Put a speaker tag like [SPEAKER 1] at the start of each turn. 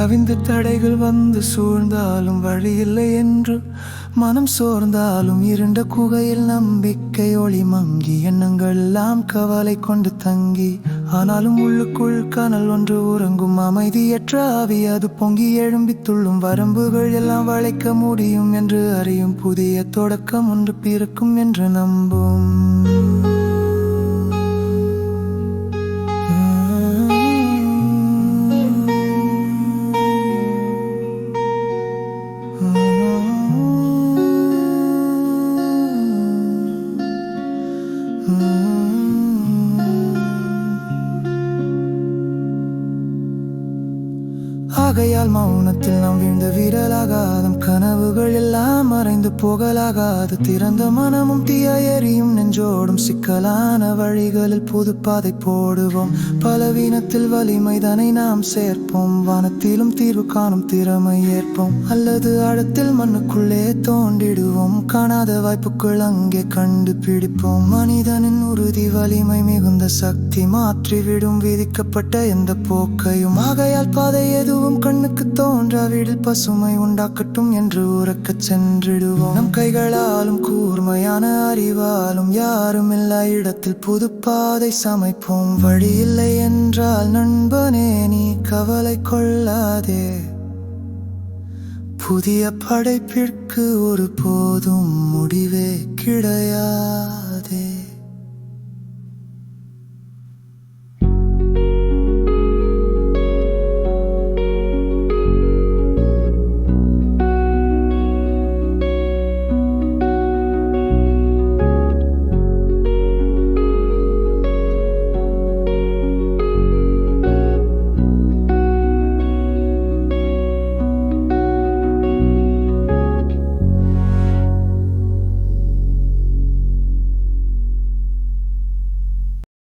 [SPEAKER 1] கவிந்து தடைகள் வந்து சூழ்ந்தாலும் வழியில்லை என்று மனம் சோர்ந்தாலும் இருண்ட குகையில் நம்பிக்கை ஒளி மங்கி எண்ணங்கள் எல்லாம் கவலை கொண்டு தங்கி ஆனாலும் உள்ளுக்குள் கனல் ஒன்று உறங்கும் அமைதியற்ற ஆவி அது பொங்கி எழும்பி துள்ளும் வரம்புகள் எல்லாம் வளைக்க முடியும் என்று அறியும் புதிய தொடக்கம் ஒன்று பிறக்கும் என்று நம்பும் ஆகையால் மௌனத்தில் நாம் வீழ்ந்த விரலாகாதும் கனவுகள் எல்லாம் மறைந்து போகலாகாது திறந்த மனமும் தீயாய் எரியும் நெஞ்சோடும் சிக்கலான வழிகளில் புது பாதை போடுவோம் பலவீனத்தில் வலிமைதனை நாம் சேர்ப்போம் வானத்திலும் தீர்வு காணும் திறமை ஏற்போம் அல்லது ஆழத்தில் மண்ணுக்குள்ளே தோண்டிடுவோம் காணாத வாய்ப்புகள் அங்கே கண்டுபிடிப்போம் மனிதனின் உறுதி வலிமை மிகுந்த சக்தி மாற்றிவிடும் விதிக்கப்பட்ட எந்த போக்கையும் ஆகையால் பாதை எதுவும் கண்ணுக்கு தோன்றாவிடில் பசுமை உண்டாக்கட்டும் என்று உறக்கச் சென்றிடுவோம் நம் கைகளாலும் கூர்மையான அறிவாலும் யாரும் இல்லா இடத்தில் புது பாதை சமைப்போம் வழி இல்லை என்றால் நண்பனே நீ கவலை கொள்ளாதே புதிய படைப்பிற்கு ஒரு போதும் முடிவே கிடையாதே.